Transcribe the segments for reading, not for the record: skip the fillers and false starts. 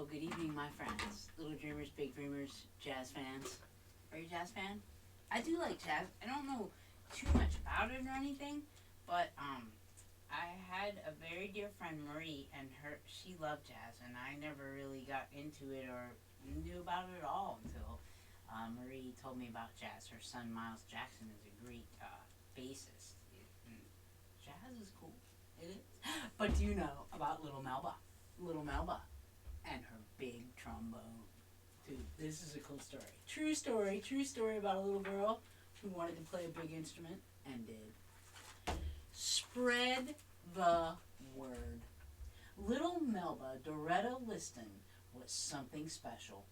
Well, good evening, my friends. Little dreamers, big dreamers, jazz fans. Are you a jazz fan? I do like jazz. I don't know too much about it or anything, but I had a very dear friend, Marie, and she loved jazz, and I never really got into it or knew about it at all until Marie told me about jazz. Her son, Miles Jackson, is a great bassist. And jazz is cool. It is. But do you know about Little Melba? Little Melba and her big trombone. Dude, this is a cool story. True story about a little girl who wanted to play a big instrument and did. Spread the word. Little Melba Doretta Liston was something special.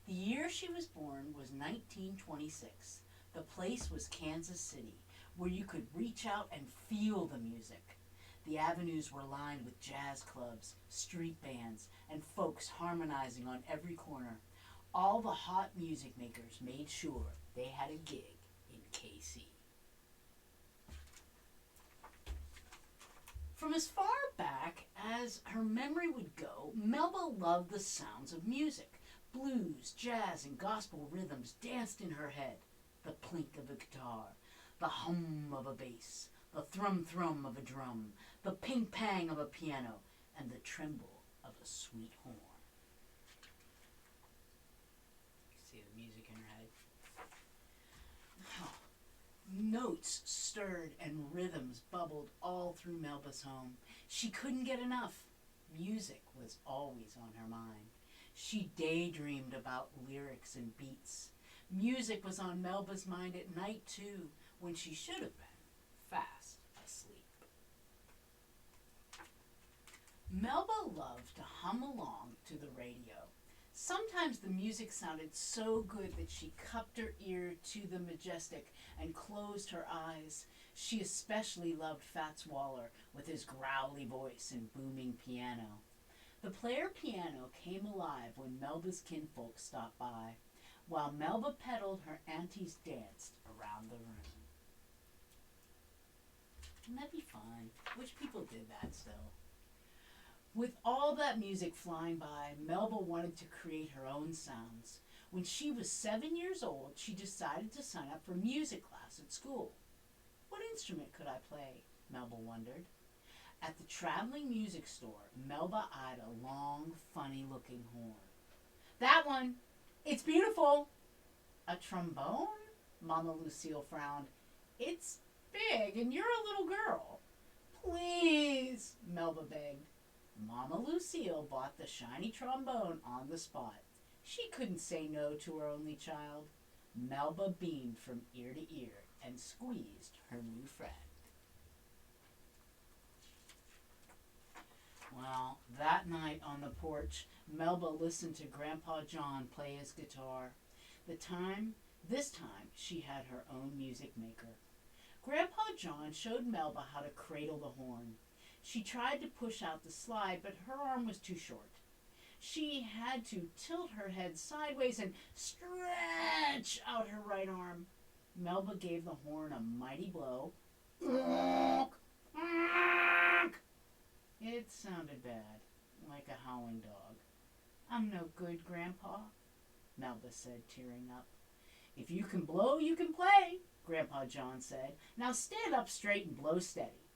The year she was born was 1926. The place was Kansas City, where you could reach out and feel the music. The avenues were lined with jazz clubs, street bands, and folks harmonizing on every corner. All the hot music makers made sure they had a gig in KC. From as far back as her memory would go, Melba loved the sounds of music. Blues, jazz, and gospel rhythms danced in her head. The plink of a guitar, the hum of a bass, the thrum-thrum of a drum, the ping-pang of a piano, and the tremble of a sweet horn. You see the music in her head? Oh, notes stirred and rhythms bubbled all through Melba's home. She couldn't get enough. Music was always on her mind. She daydreamed about lyrics and beats. Music was on Melba's mind at night, too, when she should have been fast asleep. Melba loved to hum along to the radio. Sometimes the music sounded so good that she cupped her ear to the majestic and closed her eyes. She especially loved Fats Waller with his growly voice and booming piano. The player piano came alive when Melba's kinfolk stopped by. While Melba pedaled, her aunties danced around the room. Wouldn't that be fun? Wish people did that still. With all that music flying by, Melba wanted to create her own sounds. When she was 7 years old, she decided to sign up for music class at school. What instrument could I play? Melba wondered. At the traveling music store, Melba eyed a long, funny-looking horn. That one! It's beautiful! A trombone? Mama Lucille frowned. It's big, and you're a little girl. Please, Melba begged. Mama Lucille bought the shiny trombone on the spot. She couldn't say no to her only child. Melba beamed from ear to ear and squeezed her new friend. Well, that night on the porch, Melba listened to Grandpa John play his guitar. This time, she had her own music maker. Grandpa John showed Melba how to cradle the horn. She tried to push out the slide, but her arm was too short. She had to tilt her head sideways and stretch out her right arm. Melba gave the horn a mighty blow. It sounded bad, like a howling dog. I'm no good, Grandpa, Melba said, tearing up. If you can blow, you can play, Grandpa John said. Now stand up straight and blow steady.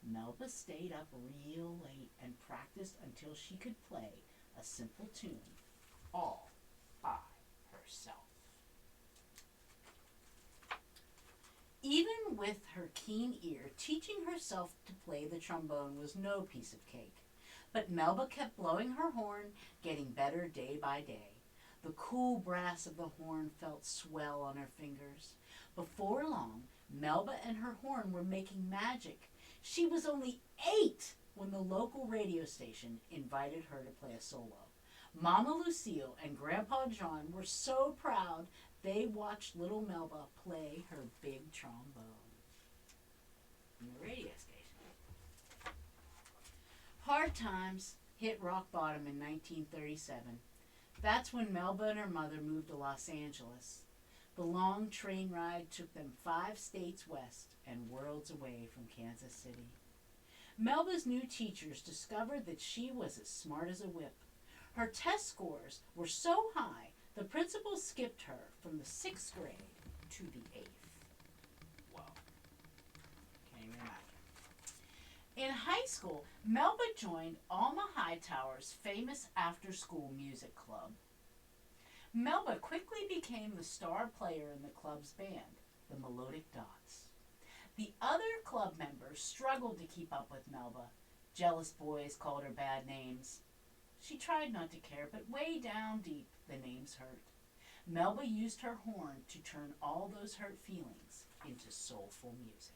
Melba stayed up real late and practiced until she could play a simple tune all by herself. Even with her keen ear, teaching herself to play the trombone was no piece of cake. But Melba kept blowing her horn, getting better day by day. The cool brass of the horn felt swell on her fingers. Before long, Melba and her horn were making magic. She was only 8 when the local radio station invited her to play a solo. Mama Lucille and Grandpa John were so proud they watched little Melba play her big trombone on the radio station. Hard times hit rock bottom in 1937. That's when Melba and her mother moved to Los Angeles. The long train ride took them 5 states west and worlds away from Kansas City. Melba's new teachers discovered that she was as smart as a whip. Her test scores were so high, the principal skipped her from the 6th grade to the 8th. Whoa. Can't even imagine. In high school, Melba joined Alma Hightower's famous after-school music club. Melba quickly became the star player in the club's band, the Melodic Dots. The other club members struggled to keep up with Melba. Jealous boys called her bad names. She tried not to care, but way down deep, the names hurt. Melba used her horn to turn all those hurt feelings into soulful music.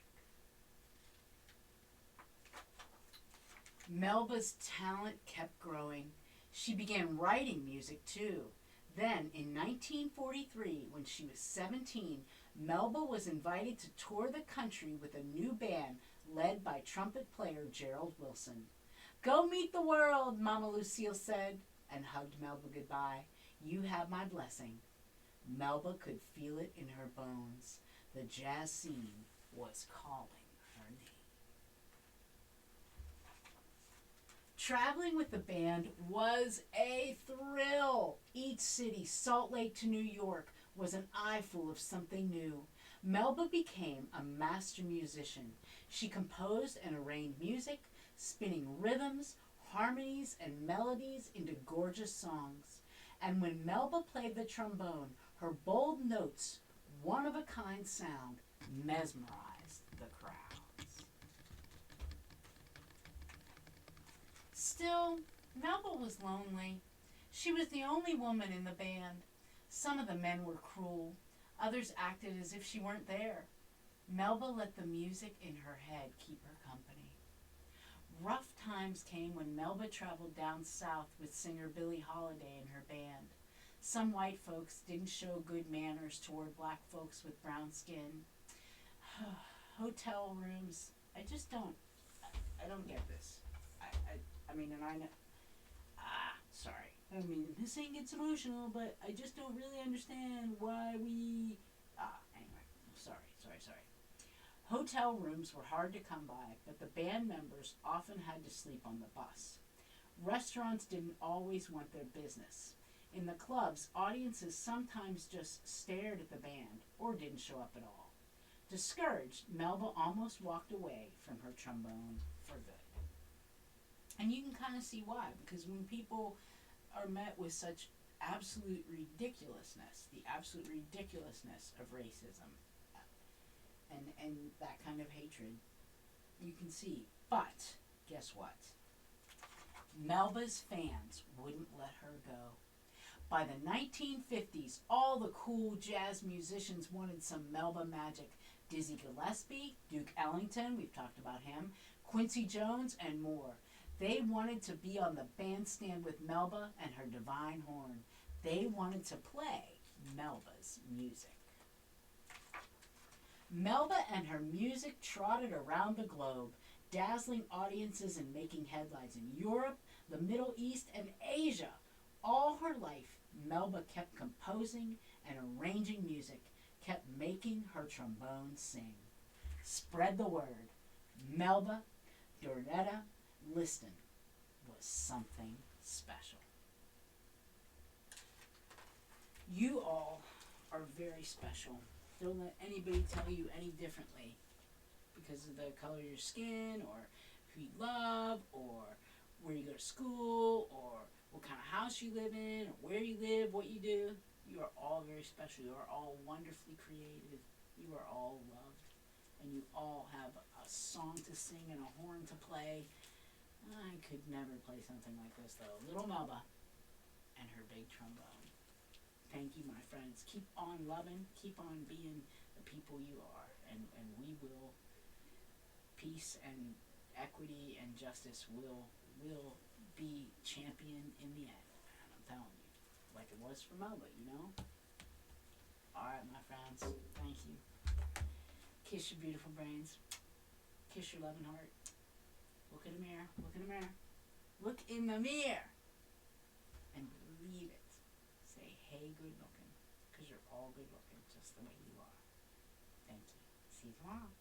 Melba's talent kept growing. She began writing music too. Then, in 1943, when she was 17, Melba was invited to tour the country with a new band led by trumpet player Gerald Wilson. "Go meet the world," Mama Lucille said, and hugged Melba goodbye. "You have my blessing." Melba could feel it in her bones. The jazz scene was calling her name. Traveling with the band was a thrill. Each city, Salt Lake to New York, was an eyeful of something new. Melba became a master musician. She composed and arranged music, spinning rhythms, harmonies, and melodies into gorgeous songs. And when Melba played the trombone, her bold notes, one-of-a-kind sound, mesmerized the crowds. Still, Melba was lonely. She was the only woman in the band. Some of the men were cruel. Others acted as if she weren't there. Melba let the music in her head keep her company. Rough times came when Melba traveled down south with singer Billie Holiday and her band. Some white folks didn't show good manners toward black folks with brown skin. Hotel rooms, I don't get this. I mean, and I know, sorry. I mean, this thing gets emotional, but I just don't really understand why we, anyway, sorry. Hotel rooms were hard to come by, but the band members often had to sleep on the bus. Restaurants didn't always want their business. In the clubs, audiences sometimes just stared at the band or didn't show up at all. Discouraged, Melba almost walked away from her trombone for good. And you can kind of see why, because when people are met with such absolute ridiculousness, the absolute ridiculousness of racism, and that kind of hatred, you can see. But, guess what? Melba's fans wouldn't let her go. By the 1950s, all the cool jazz musicians wanted some Melba magic. Dizzy Gillespie, Duke Ellington, we've talked about him, Quincy Jones, and more. They wanted to be on the bandstand with Melba and her divine horn. They wanted to play Melba's music. Melba and her music trotted around the globe, dazzling audiences and making headlines in Europe, the Middle East, and Asia. All her life, Melba kept composing and arranging music, kept making her trombone sing. Spread the word. Melba, Doretta, Liston was something special. You all are very special. Don't let anybody tell you any differently because of the color of your skin or who you love or where you go to school or what kind of house you live in or where you live, what you do. You are all very special. You are all wonderfully creative. You are all loved. And you all have a song to sing and a horn to play. I could never play something like this though. Little Melba and her big trombone. Thank you, my friends. Keep on loving. Keep on being the people you are. And we will, peace and equity and justice will be champion in the end. And I'm telling you, like it was for Melba, you know? All right, my friends. Thank you. Kiss your beautiful brains. Kiss your loving heart. Look in the mirror. Look in the mirror. Look in the mirror. And believe it. Say, hey, good looking. Because you're all good looking just the way you are. Thank you. See you tomorrow.